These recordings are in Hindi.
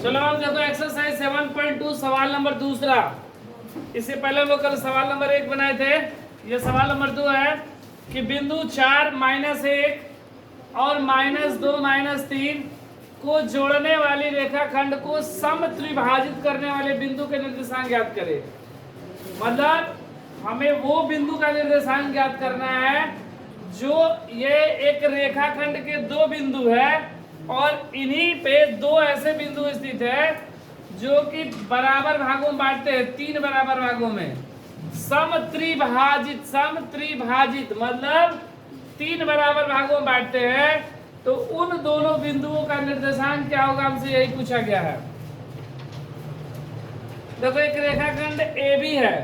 चलो हम देखो एक्सरसाइज 7.2 सवाल नंबर दूसरा। इससे पहले हम लोग कल सवाल नंबर 1 बनाए थे। ये सवाल नंबर 2 है कि बिंदु 4 -1 और -2 -3 को जोड़ने वाली रेखाखंड को समत्रिभाजित करने वाले बिंदु के निर्देशांक ज्ञात करें। मतलब हमें वो बिंदु का निर्देशांक ज्ञात करना है जो ये एक रेखाखंड के दो बिंदु है और इन्हीं पे दो ऐसे बिंदु स्थित है जो कि बराबर भागों में बांटते हैं, 3 बराबर भागों में। समत्रिभाजित मतलब 3 बराबर भागों में बांटते हैं, तो उन दोनों बिंदुओं का निर्देशांक क्या होगा, हमसे यही पूछा गया है। देखो एक रेखाखंड AB है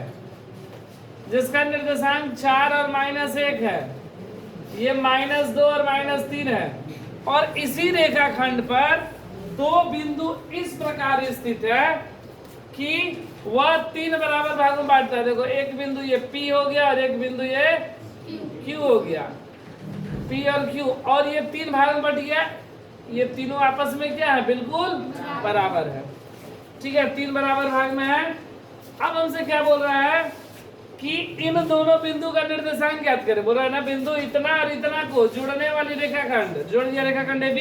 जिसका निर्देशांक 4 और -1 है, ये -2 और -3 है, और इसी रेखाखंड पर दो बिंदु इस प्रकार स्थित है कि वह 3 बराबर भागों में बांटता है। देखो एक बिंदु ये P हो गया और एक बिंदु ये Q हो गया, P और Q, और ये 3 भाग में बट गया। ये तीनों आपस में क्या है, बिल्कुल बराबर है। ठीक है, 3 बराबर भाग में है। अब हमसे क्या बोल रहा है कि इन दोनों बिंदु का निर्देशांक ज्ञात करें। बोल रहा है ना, बिंदु इतना और इतना को जोड़ने वाली रेखाखंड, जोड़ दिया रेखाखंड AB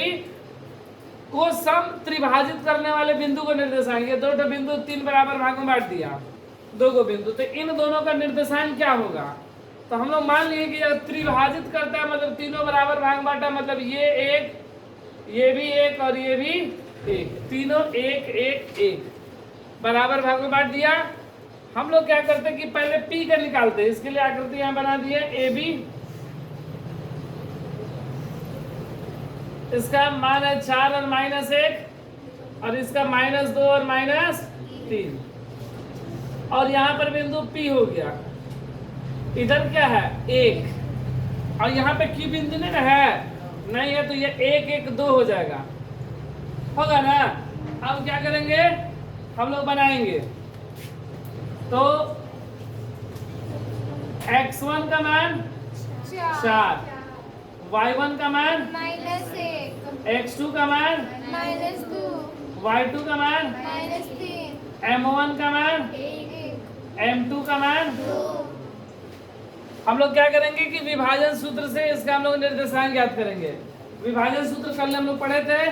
को समत्रिभाजित करने वाले बिंदु को निर्देशांक, ये दो बिंदु 3 बराबर भागों में बांट दिया, दो को बिंदु, तो इन दोनों का निर्देशांक क्या होगा। तो हम लोग मान लिए कि जब त्रिभाजित करता है मतलब तीनों बराबर भाग में बांटा, मतलब ये एक, ये भी एक और ये भी एक, तीनों 1 1 1 बराबर भाग में बांट दिया। हम लोग क्या करते हैं कि पहले P का निकालते हैं। इसके लिए आकृति यहां बना दी है AB, इसका मान है 4 और -1 और इसका -2 और -3, और यहां पर बिंदु P हो गया। इधर क्या है 1, और यहाँ पे Q बिंदु नहीं है, नहीं है, तो ये 1 1 2 हो जाएगा, होगा ना। अब क्या करेंगे, हम लोग बनाएंगे तो x1 का मान 4, y1 का मान -1, x2 का मान -2, y2 का मान -3, m1 का मान 1, m2 का मान। 2। हम लोग क्या करेंगे कि विभाजन सूत्र से इसका हम लोग निर्देशांक ज्ञात करेंगे। विभाजन सूत्र कल हम लोग पढ़े थे,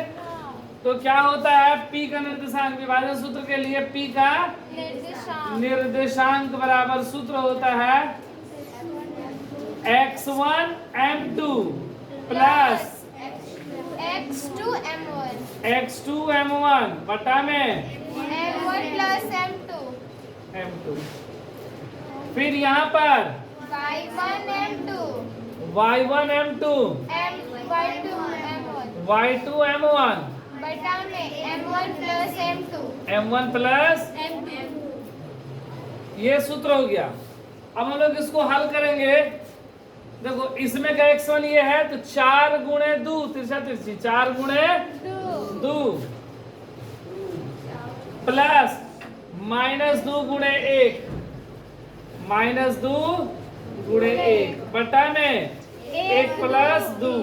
तो क्या होता है P का निर्देशांक, विभाजन सूत्र के लिए P का निर्देशांक बराबर सूत्र होता है x1 m2 plus x2 m1 बटा में m1 प्लस m2। फिर यहाँ पर y1 m2 y2 m1 बटा में m1 plus m1 plus m2। ये सूत्र हो गया। अब हम लोग इसको हल करेंगे। देखो इसमें का x1 ये है, तो 4 गुणे 2 तिरछा तिरछी 4 गुणे 2 प्लस -2 गुणे 1 -2 गुणे 1 बटा में 1 प्लस 2।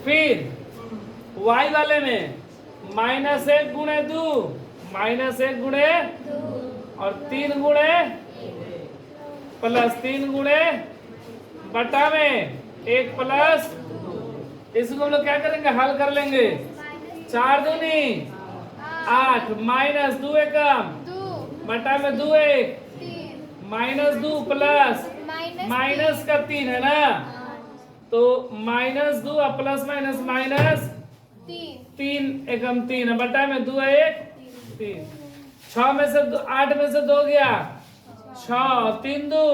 फिर y वाले में -1 गुणे 2 -1 गुणे और 3 गुणे प्लस 3 गुणे बटा में 1 प्लस। इसको हम लोग क्या करेंगे, हल कर लेंगे। 4 दूनी 8 -2 एकम बटा में 2 1 -2 प्लस माइनस का 3 है ना, तो -2 और प्लस माइनस 3 एकम 3 बटा में 2 1 3। 6 में से 8 में से 2 गया 6, 3 2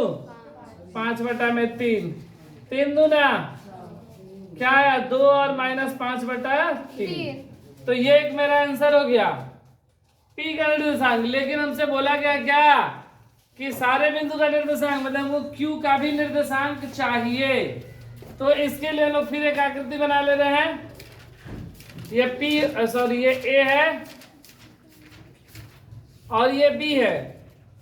5 बटा में 3 दूना क्या है 2 और -5 बटा 3। तो ये एक मेरा आंसर हो गया P का निर्देशांक। लेकिन हमसे बोला गया क्या कि सारे बिंदु का निर्देशांक, मतलब हमको Q का भी निर्देशांक चाहिए। तो इसके लिए हम लोग फिर एक आकृति बना ले रहे हैं। ये ये A है और ये B है।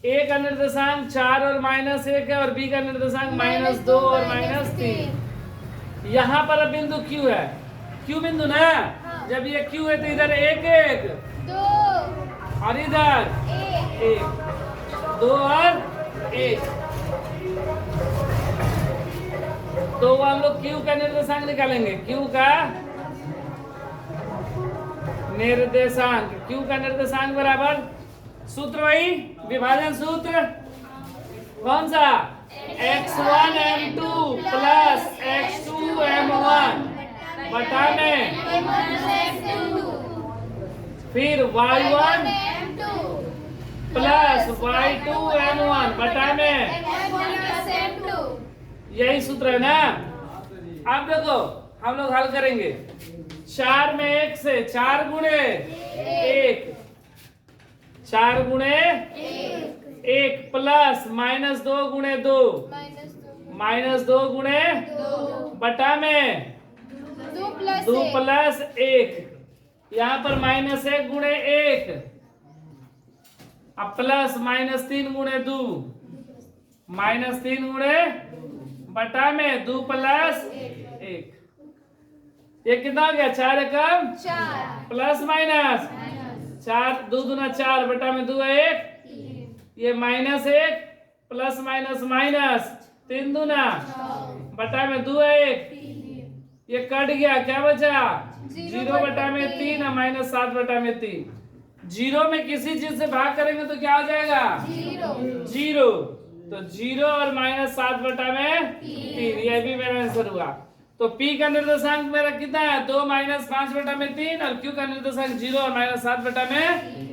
A का निर्देशांक 4 और -1 है और B का निर्देशांक -2 और -3। यहाँ पर अब बिंदु Q है, Q बिंदु ना, जब ये क्यू है तो इधर एक एक 2 और इधर 1 एक, 2 और 1। तो हम लोग क्यू का निर्देशांक निकालेंगे। क्यू का निर्देशांक, क्यू का निर्देशांक बराबर सूत्र वही विभाजन सूत्र कौन सा, x1 m2 plus x2 m1 बटा में फिर y1 M2 plus y2 m1 बटा में, M2 यही सूत्र है ना। अब देखो हम लोग हल करेंगे। 4 में 1 से 4 गुणे 1, 4 गुणे 1 प्लस -2 गुणे 2 -2 गुणे 2 बटा में 2 प्लस 2 प्लस 1, यहाँ पर -1 गुणे 1 अब प्लस -3 गुणे 2 -3 गुणे बटा में 2 प्लस 1। ये कितना हो गया, 4 एकम 4 प्लस माइनस 4, 2 दूना 4 बटा में 2 1, ये -1 प्लस माइनस माइनस 3 दूना बटा में 2 1, ये कट गया, क्या बचा 0 बटा में 3 और -7 बटा में 3। 0 में किसी चीज से भाग करेंगे तो क्या हो जाएगा 0, तो 0 और -7 बटा में 3, ये भी मेरा आंसर हुआ। तो P का निर्देशांक मेरा कितना है 2 - 5 बटा में 3 और Q का निर्देशांक 0 और -7 बटा में